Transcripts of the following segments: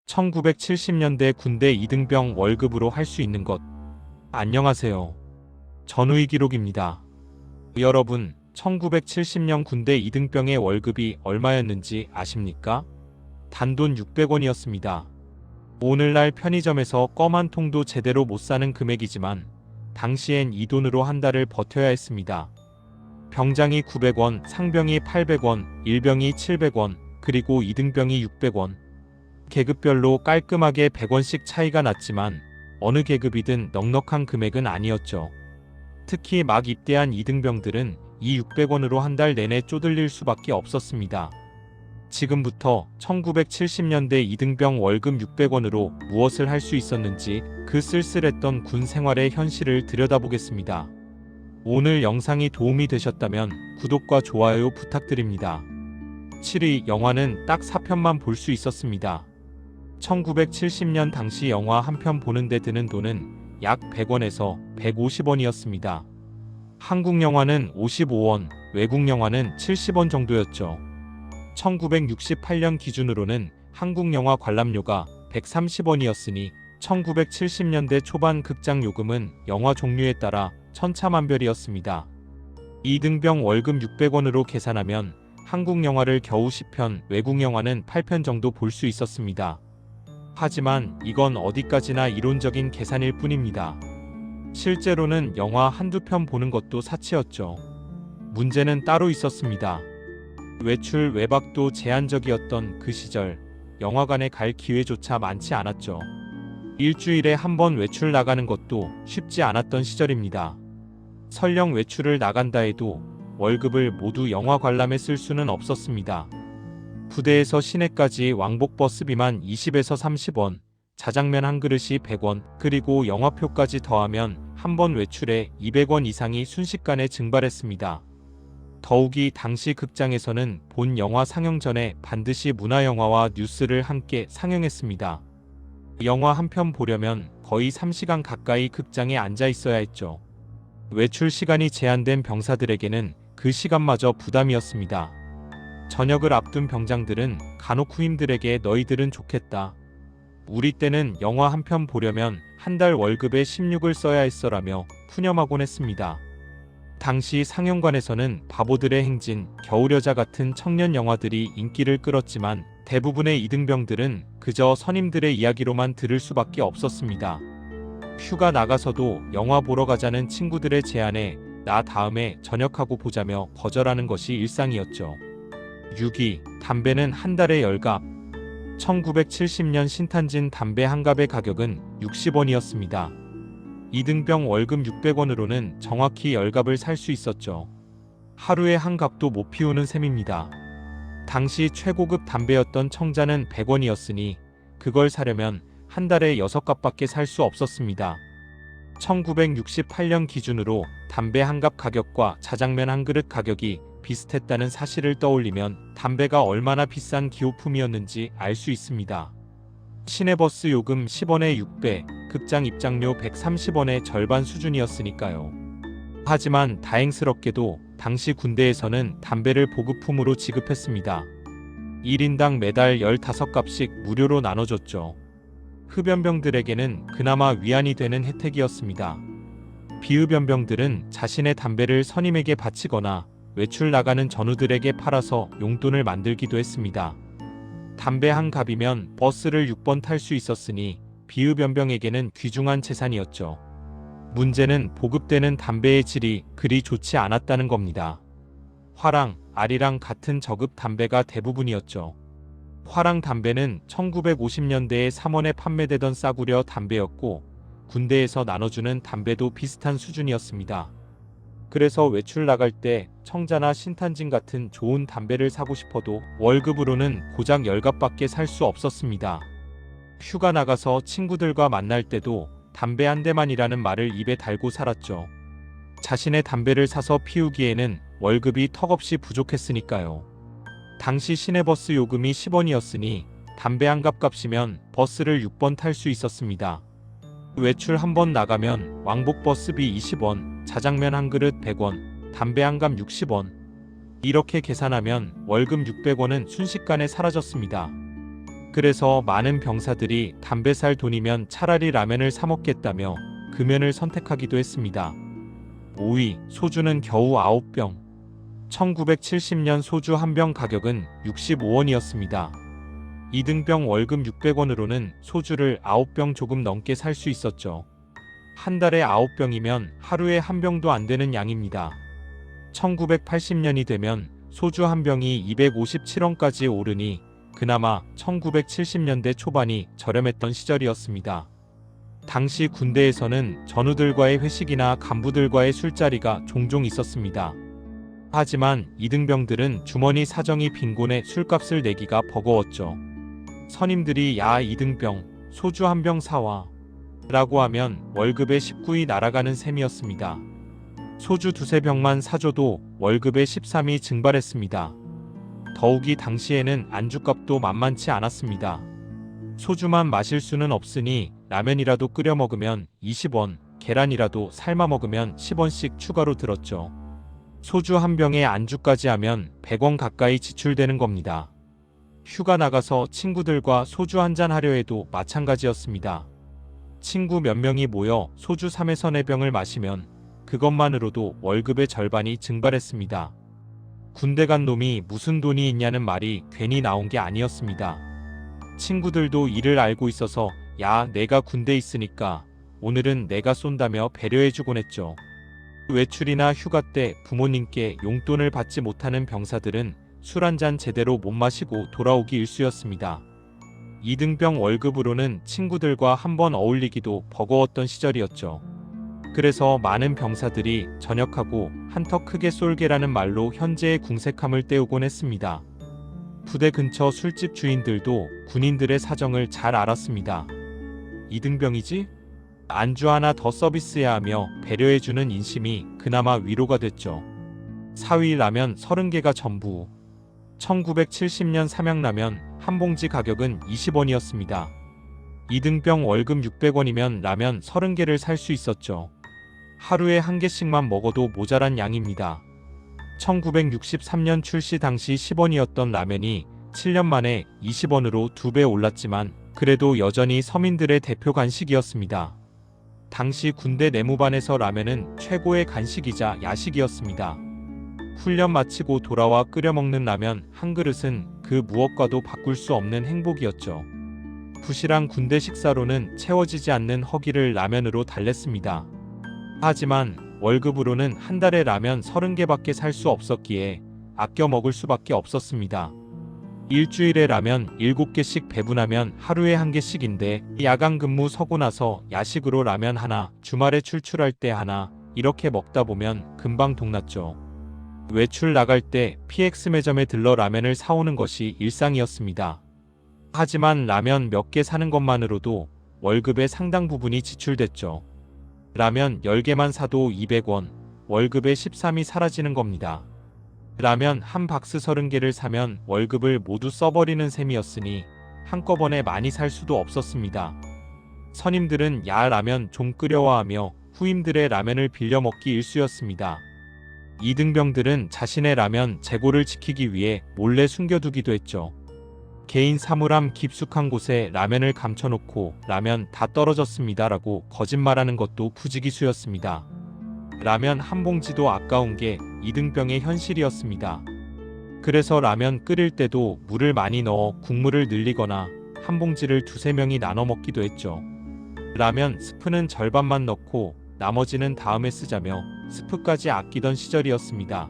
1970년대 군대 이등병 월급으로 할 수 있는 것. 안녕하세요. 전우희 기록입니다. 여러분, 1970년 군대 이등병의 월급이 얼마였는지 아십니까? 단돈 600원이었습니다. 오늘날 편의점에서 껌 한 통도 제대로 못 사는 금액이지만 당시엔 이 돈으로 한 달을 버텨야 했습니다. 병장이 900원, 상병이 800원, 일병이 700원, 그리고 이등병이 600원. 계급별로 깔끔하게 100원씩 차이가 났지만 어느 계급이든 넉넉한 금액은 아니었죠. 특히 막 입대한 이등병들은 이 600원으로 한 달 내내 쪼들릴 수밖에 없었습니다. 지금부터 1970년대 이등병 월급 600원으로 무엇을 할 수 있었는지 그 쓸쓸했던 군 생활의 현실을 들여다보겠습니다. 오늘 영상이 도움이 되셨다면 구독과 좋아요 부탁드립니다. 7위, 영화는 딱 4편만 볼 수 있었습니다. 1970년 당시 영화 한 편 보는데 드는 돈은 약 100원에서 150원이었습니다. 한국 영화는 55원, 외국 영화는 70원 정도였죠. 1968년 기준으로는 한국 영화 관람료가 130원이었으니 1970년대 초반 극장 요금은 영화 종류에 따라 천차만별이었습니다. 이등병 월급 600원으로 계산하면 한국 영화를 겨우 10편, 외국 영화는 8편 정도 볼 수 있었습니다. 하지만 이건 어디까지나 이론적인 계산일 뿐입니다. 실제로는 영화 한두 편 보는 것도 사치였죠. 문제는 따로 있었습니다. 외출, 외박도 제한적이었던 그 시절, 영화관에 갈 기회조차 많지 않았죠. 일주일에 한 번 외출 나가는 것도 쉽지 않았던 시절입니다. 설령 외출을 나간다 해도 월급을 모두 영화 관람에 쓸 수는 없었습니다. 부대에서 시내까지 왕복버스비만 20에서 30원, 자장면 한 그릇이 100원, 그리고 영화표까지 더하면 한 번 외출에 200원 이상이 순식간에 증발했습니다. 더욱이 당시 극장에서는 본 영화 상영 전에 반드시 문화영화와 뉴스를 함께 상영했습니다. 영화 한 편 보려면 거의 3시간 가까이 극장에 앉아 있어야 했죠. 외출 시간이 제한된 병사들에게는 그 시간마저 부담이었습니다. 저녁을 앞둔 병장들은 간혹 후임들에게 너희들은 좋겠다. 우리 때는 영화 한 편 보려면 한 달 월급에 16을 써야 했어라며 푸념하곤 했습니다. 당시 상영관에서는 바보들의 행진, 겨울여자 같은 청년 영화들이 인기를 끌었지만 대부분의 이등병들은 그저 선임들의 이야기로만 들을 수밖에 없었습니다. 휴가 나가서도 영화 보러 가자는 친구들의 제안에 나 다음에 전역하고 보자며 거절하는 것이 일상이었죠. 6위, 담배는 한 달에 열갑. 1970년 신탄진 담배 한 갑의 가격은 60원이었습니다. 이등병 월급 600원으로는 정확히 열갑을 살 수 있었죠. 하루에 한 갑도 못 피우는 셈입니다. 당시 최고급 담배였던 청자는 100원이었으니 그걸 사려면 한 달에 6갑밖에 살 수 없었습니다. 1968년 기준으로 담배 한 갑 가격과 자장면 한 그릇 가격이 비슷했다는 사실을 떠올리면 담배가 얼마나 비싼 기호품이었는지 알 수 있습니다. 시내버스 요금 10원에 6배, 극장 입장료 130원의 절반 수준이었으니까요. 하지만 다행스럽게도 당시 군대에서는 담배를 보급품으로 지급했습니다. 1인당 매달 15갑씩 무료로 나눠줬죠. 흡연병들에게는 그나마 위안이 되는 혜택이었습니다. 비흡연병들은 자신의 담배를 선임에게 바치거나 외출 나가는 전우들에게 팔아서 용돈을 만들기도 했습니다. 담배 한 갑이면 버스를 6번 탈 수 있었으니 비흡연병에게는 귀중한 재산이었죠. 문제는 보급되는 담배의 질이 그리 좋지 않았다는 겁니다. 화랑, 아리랑 같은 저급 담배가 대부분이었죠. 화랑 담배는 1950년대에 3원에 판매되던 싸구려 담배였고 군대에서 나눠주는 담배도 비슷한 수준이었습니다. 그래서 외출 나갈 때 청자나 신탄진 같은 좋은 담배를 사고 싶어도 월급으로는 고작 열갑밖에 살 수 없었습니다. 휴가 나가서 친구들과 만날 때도 담배 한 대만이라는 말을 입에 달고 살았죠. 자신의 담배를 사서 피우기에는 월급이 턱없이 부족했으니까요. 당시 시내버스 요금이 10원이었으니 담배 한 갑 값이면 버스를 6번 탈 수 있었습니다. 외출 한 번 나가면 왕복버스비 20원, 자장면 한 그릇 100원, 담배 한 갑 60원. 이렇게 계산하면 월급 600원은 순식간에 사라졌습니다. 그래서 많은 병사들이 담배 살 돈이면 차라리 라면을 사 먹겠다며 금연을 선택하기도 했습니다. 5위, 소주는 겨우 9병. 1970년 소주 한 병 가격은 65원이었습니다. 2등병 월급 600원으로는 소주를 9병 조금 넘게 살 수 있었죠. 한 달에 9병이면 하루에 한 병도 안 되는 양입니다. 1980년이 되면 소주 한 병이 257원까지 오르니 그나마 1970년대 초반이 저렴했던 시절이었습니다. 당시 군대에서는 전우들과의 회식이나 간부들과의 술자리가 종종 있었습니다. 하지만 이등병들은 주머니 사정이 빈곤해 술값을 내기가 버거웠죠. 선임들이 야 이등병 소주 한 병 사와 라고 하면 월급의 19위 날아가는 셈이었습니다. 소주 두세 병만 사줘도 월급의 13위 증발했습니다. 더욱이 당시에는 안주값도 만만치 않았습니다. 소주만 마실 수는 없으니 라면이라도 끓여 먹으면 20원, 계란이라도 삶아 먹으면 10원씩 추가로 들었죠. 소주 한 병에 안주까지 하면 100원 가까이 지출되는 겁니다. 휴가 나가서 친구들과 소주 한잔 하려 해도 마찬가지였습니다. 친구 몇 명이 모여 소주 3에서 4병을 마시면 그것만으로도 월급의 절반이 증발했습니다. 군대 간 놈이 무슨 돈이 있냐는 말이 괜히 나온 게 아니었습니다. 친구들도 이를 알고 있어서 야 내가 군대 있으니까 오늘은 내가 쏜다며 배려해주곤 했죠. 외출이나 휴가 때 부모님께 용돈을 받지 못하는 병사들은 술 한잔 제대로 못 마시고 돌아오기 일쑤였습니다. 2등병 월급으로는 친구들과 한번 어울리기도 버거웠던 시절이었죠. 그래서 많은 병사들이 전역하고 한턱 크게 쏠게라는 말로 현재의 궁색함을 때우곤 했습니다. 부대 근처 술집 주인들도 군인들의 사정을 잘 알았습니다. 2등병이지? 안주 하나 더 서비스해야 하며 배려해주는 인심이 그나마 위로가 됐죠. 4위 라면 30개가 전부. 1970년 삼양라면 한 봉지 가격은 20원이었습니다. 2등병 월급 600원이면 라면 30개를 살 수 있었죠. 하루에 한 개씩만 먹어도 모자란 양입니다. 1963년 출시 당시 10원이었던 라면이 7년 만에 20원으로 2배 올랐지만 그래도 여전히 서민들의 대표 간식이었습니다. 당시 군대 내무반에서 라면은 최고의 간식이자 야식이었습니다. 훈련 마치고 돌아와 끓여 먹는 라면 한 그릇은 그 무엇과도 바꿀 수 없는 행복이었죠. 부실한 군대 식사로는 채워지지 않는 허기를 라면으로 달랬습니다. 하지만 월급으로는 한 달에 라면 30개밖에 살 수 없었기에 아껴 먹을 수밖에 없었습니다. 일주일에 라면 7개씩 배분하면 하루에 1개씩인데 야간 근무 서고 나서 야식으로 라면 하나, 주말에 출출할 때 하나 이렇게 먹다 보면 금방 동났죠. 외출 나갈 때 PX 매점에 들러 라면을 사오는 것이 일상이었습니다. 하지만 라면 몇 개 사는 것만으로도 월급의 상당 부분이 지출됐죠. 라면 10개만 사도 200원, 월급의 13이 사라지는 겁니다. 라면 한 박스 30개를 사면 월급을 모두 써버리는 셈이었으니 한꺼번에 많이 살 수도 없었습니다. 선임들은 야 라면 좀 끓여와 하며 후임들의 라면을 빌려 먹기 일쑤였습니다. 2등병들은 자신의 라면 재고를 지키기 위해 몰래 숨겨두기도 했죠. 개인 사물함 깊숙한 곳에 라면을 감춰놓고 라면 다 떨어졌습니다 라고 거짓말하는 것도 부지기수였습니다. 라면 한 봉지도 아까운 게 2등병의 현실이었습니다. 그래서 라면 끓일 때도 물을 많이 넣어 국물을 늘리거나 한 봉지를 두세 명이 나눠 먹기도 했죠. 라면 스프는 절반만 넣고 나머지는 다음에 쓰자며 스프까지 아끼던 시절이었습니다.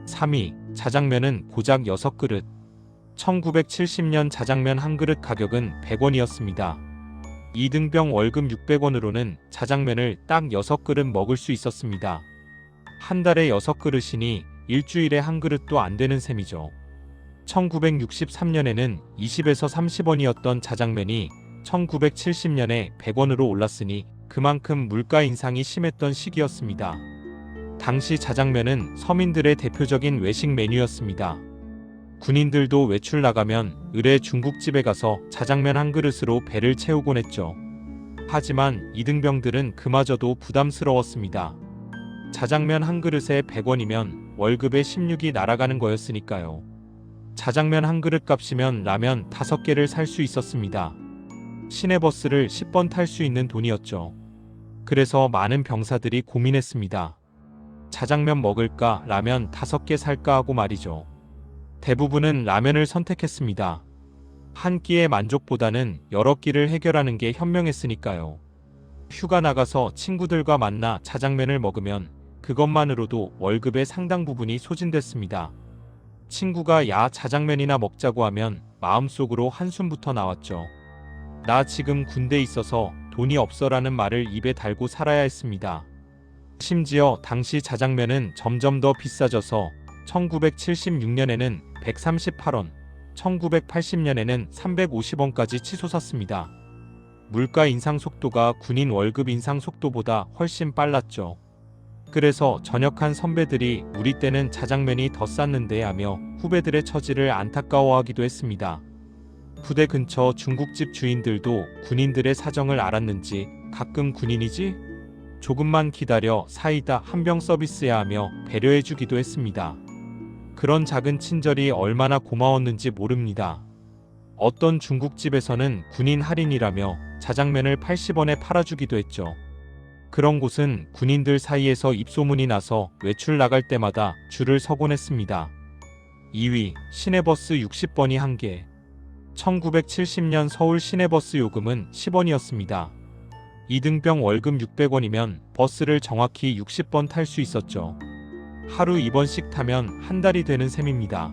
3위, 자장면은 고작 6그릇. 1970년 자장면 한 그릇 가격은 100원이었습니다. 2등병 월급 600원으로는 자장면을 딱 6그릇 먹을 수 있었습니다. 한 달에 6그릇이니 일주일에 한 그릇도 안 되는 셈이죠. 1963년에는 20에서 30원이었던 자장면이 1970년에 100원으로 올랐으니 그만큼 물가 인상이 심했던 시기였습니다. 당시 자장면은 서민들의 대표적인 외식 메뉴였습니다. 군인들도 외출 나가면 을의 중국집에 가서 자장면 한 그릇으로 배를 채우곤 했죠. 하지만 이등병들은 그마저도 부담스러웠습니다. 자장면 한 그릇에 100원이면 월급의 16이 날아가는 거였으니까요. 자장면 한 그릇 값이면 라면 5개를 살 수 있었습니다. 시내버스를 10번 탈 수 있는 돈이었죠. 그래서 많은 병사들이 고민했습니다. 자장면 먹을까, 라면 5개 살까 하고 말이죠. 대부분은 라면을 선택했습니다. 한 끼의 만족보다는 여러 끼를 해결하는 게 현명했으니까요. 휴가 나가서 친구들과 만나 자장면을 먹으면 그것만으로도 월급의 상당 부분이 소진됐습니다. 친구가 야 자장면이나 먹자고 하면 마음속으로 한숨부터 나왔죠. 나 지금 군대 있어서 돈이 없어라는 말을 입에 달고 살아야 했습니다. 심지어 당시 자장면은 점점 더 비싸져서 1976년에는 138원, 1980년에는 350원까지 치솟았습니다. 물가 인상 속도가 군인 월급 인상 속도보다 훨씬 빨랐죠. 그래서 전역한 선배들이 우리 때는 자장면이 더 쌌는데 하며 후배들의 처지를 안타까워하기도 했습니다. 부대 근처 중국집 주인들도 군인들의 사정을 알았는지 가끔 군인이지? 조금만 기다려 사이다 한 병 서비스야 하며 배려해주기도 했습니다. 그런 작은 친절이 얼마나 고마웠는지 모릅니다. 어떤 중국집에서는 군인 할인이라며 자장면을 80원에 팔아주기도 했죠. 그런 곳은 군인들 사이에서 입소문이 나서 외출 나갈 때마다 줄을 서곤 했습니다. 2위, 시내버스 60번이 한 개. 1970년 서울 시내버스 요금은 10원이었습니다. 이등병 월급 600원이면 버스를 정확히 60번 탈 수 있었죠. 하루 2번씩 타면 한 달이 되는 셈입니다.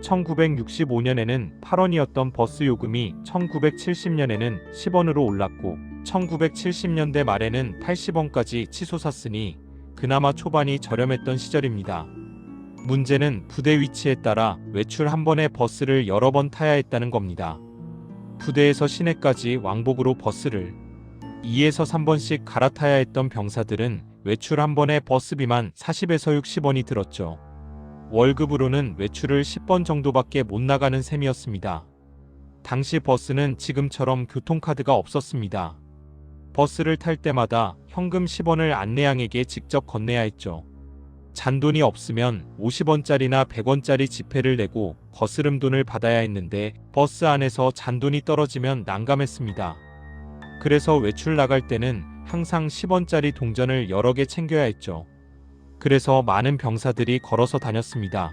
1965년에는 8원이었던 버스 요금이 1970년에는 10원으로 올랐고 1970년대 말에는 80원까지 치솟았으니 그나마 초반이 저렴했던 시절입니다. 문제는 부대 위치에 따라 외출 한 번에 버스를 여러 번 타야 했다는 겁니다. 부대에서 시내까지 왕복으로 버스를 2에서 3번씩 갈아타야 했던 병사들은 외출 한 번에 버스비만 40에서 60원이 들었죠. 월급으로는 외출을 10번 정도밖에 못 나가는 셈이었습니다. 당시 버스는 지금처럼 교통카드가 없었습니다. 버스를 탈 때마다 현금 10원을 안내양에게 직접 건네야 했죠. 잔돈이 없으면 50원짜리나 100원짜리 지폐를 내고 거스름 돈을 받아야 했는데 버스 안에서 잔돈이 떨어지면 난감했습니다. 그래서 외출 나갈 때는 항상 10원짜리 동전을 여러 개 챙겨야 했죠. 그래서 많은 병사들이 걸어서 다녔습니다.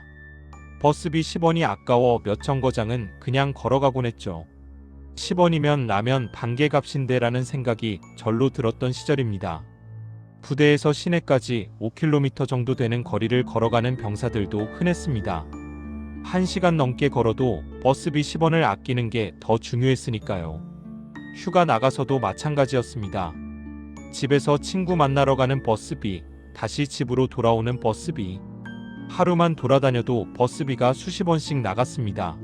버스비 10원이 아까워 몇 정거장은 그냥 걸어가곤 했죠. 10원이면 라면 반개 값인데 라는 생각이 절로 들었던 시절입니다. 부대에서 시내까지 5km 정도 되는 거리를 걸어가는 병사들도 흔했습니다. 1시간 넘게 걸어도 버스비 10원을 아끼는 게 더 중요했으니까요. 휴가 나가서도 마찬가지였습니다. 집에서 친구 만나러 가는 버스비, 다시 집으로 돌아오는 버스비. 하루만 돌아다녀도 버스비가 수십 원씩 나갔습니다.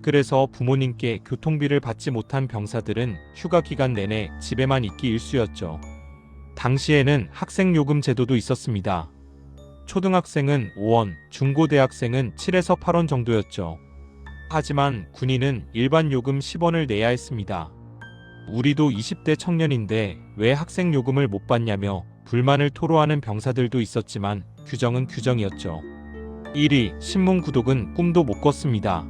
그래서 부모님께 교통비를 받지 못한 병사들은 휴가 기간 내내 집에만 있기 일쑤였죠. 당시에는 학생요금 제도도 있었습니다. 초등학생은 5원, 중고대학생은 7에서 8원 정도였죠. 하지만 군인은 일반 요금 10원을 내야 했습니다. 우리도 20대 청년인데 왜 학생요금을 못 받냐며 불만을 토로하는 병사들도 있었지만 규정은 규정이었죠. 1위, 신문 구독은 꿈도 못 꿨습니다.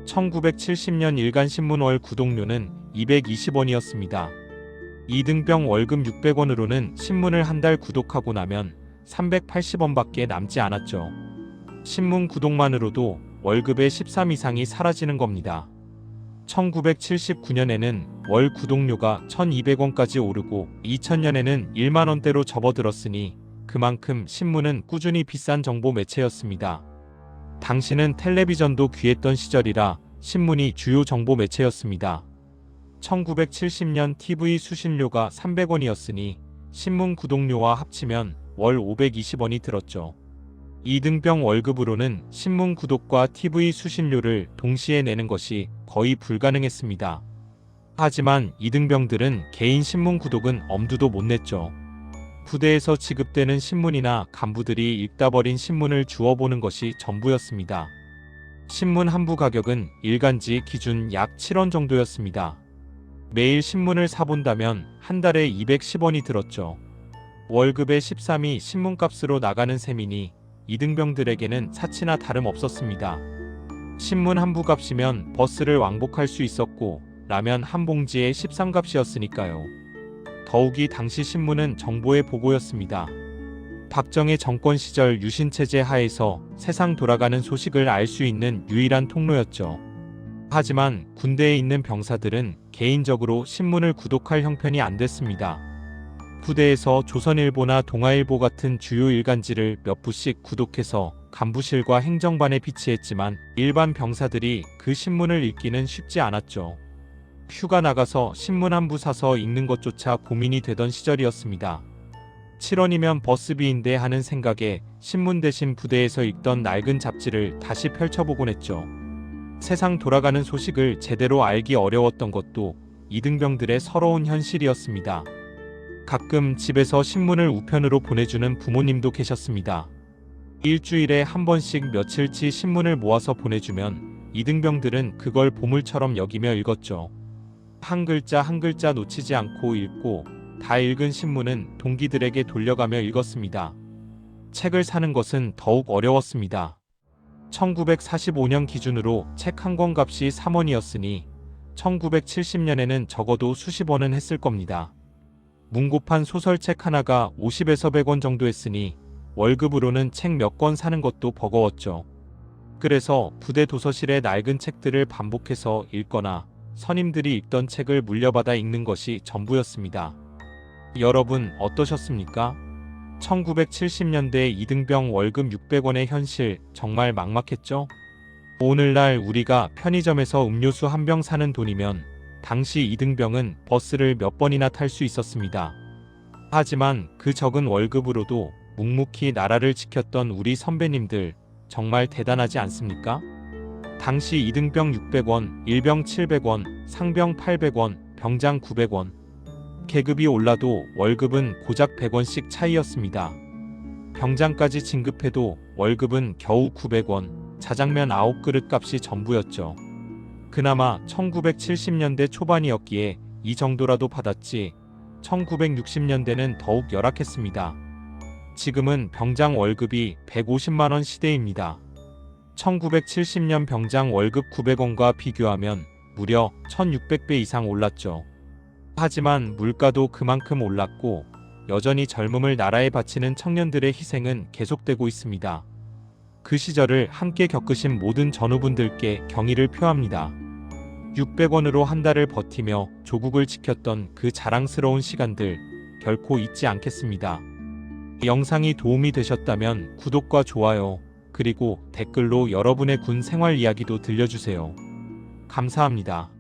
1970년 일간신문 월 구독료는 220원이었습니다. 이등병 월급 600원으로는 신문을 한 달 구독하고 나면 380원밖에 남지 않았죠. 신문 구독만으로도 월급의 13 이상이 사라지는 겁니다. 1979년에는 월 구독료가 1,200원까지 오르고 2000년에는 1만원대로 접어들었으니 그만큼 신문은 꾸준히 비싼 정보 매체였습니다. 당시는 텔레비전도 귀했던 시절이라 신문이 주요 정보 매체였습니다. 1970년 TV 수신료가 300원이었으니 신문 구독료와 합치면 월 520원이 들었죠. 이등병 월급으로는 신문 구독과 TV 수신료를 동시에 내는 것이 거의 불가능했습니다. 하지만 이등병들은 개인 신문 구독은 엄두도 못 냈죠. 부대에서 지급되는 신문이나 간부들이 읽다 버린 신문을 주워보는 것이 전부였습니다. 신문 한 부 가격은 일간지 기준 약 7원 정도였습니다. 매일 신문을 사본다면 한 달에 210원이 들었죠. 월급의 13이 신문값으로 나가는 셈이니 이등병들에게는 사치나 다름없었습니다. 신문 한 부값이면 버스를 왕복할 수 있었고 라면 한 봉지에 13값이었으니까요. 더욱이 당시 신문은 정보의 보고였습니다. 박정희 정권 시절 유신체제 하에서 세상 돌아가는 소식을 알 수 있는 유일한 통로였죠. 하지만 군대에 있는 병사들은 개인적으로 신문을 구독할 형편이 안 됐습니다. 부대에서 조선일보나 동아일보 같은 주요 일간지를 몇 부씩 구독해서 간부실과 행정반에 비치했지만 일반 병사들이 그 신문을 읽기는 쉽지 않았죠. 휴가 나가서 신문 한 부 사서 읽는 것조차 고민이 되던 시절이었습니다. 7원이면 버스비인데 하는 생각에 신문 대신 부대에서 읽던 낡은 잡지를 다시 펼쳐보곤 했죠. 세상 돌아가는 소식을 제대로 알기 어려웠던 것도 이등병들의 서러운 현실이었습니다. 가끔 집에서 신문을 우편으로 보내주는 부모님도 계셨습니다. 일주일에 한 번씩 며칠치 신문을 모아서 보내주면 이등병들은 그걸 보물처럼 여기며 읽었죠. 한 글자 한 글자 놓치지 않고 읽고 다 읽은 신문은 동기들에게 돌려가며 읽었습니다. 책을 사는 것은 더욱 어려웠습니다. 1945년 기준으로 책 한 권 값이 3원이었으니 1970년에는 적어도 수십 원은 했을 겁니다. 문고판 소설책 하나가 50에서 100원 정도 했으니 월급으로는 책 몇 권 사는 것도 버거웠죠. 그래서 부대 도서실의 낡은 책들을 반복해서 읽거나 선임들이 읽던 책을 물려받아 읽는 것이 전부였습니다. 여러분 어떠셨습니까? 1970년대 이등병 월급 600원의 현실 정말 막막했죠? 오늘날 우리가 편의점에서 음료수 한 병 사는 돈이면 당시 이등병은 버스를 몇 번이나 탈 수 있었습니다. 하지만 그 적은 월급으로도 묵묵히 나라를 지켰던 우리 선배님들 정말 대단하지 않습니까? 당시 이등병 600원, 일병 700원, 상병 800원, 병장 900원. 계급이 올라도 월급은 고작 100원씩 차이였습니다. 병장까지 진급해도 월급은 겨우 900원, 자장면 9그릇 값이 전부였죠. 그나마 1970년대 초반이었기에 이 정도라도 받았지 1960년대는 더욱 열악했습니다. 지금은 병장 월급이 150만원 시대입니다. 1970년 병장 월급 900원과 비교하면 무려 1600배 이상 올랐죠. 하지만 물가도 그만큼 올랐고 여전히 젊음을 나라에 바치는 청년들의 희생은 계속되고 있습니다. 그 시절을 함께 겪으신 모든 전우분들께 경의를 표합니다. 600원으로 한 달을 버티며 조국을 지켰던 그 자랑스러운 시간들 결코 잊지 않겠습니다. 영상이 도움이 되셨다면 구독과 좋아요 그리고 댓글로 여러분의 군 생활 이야기도 들려주세요. 감사합니다.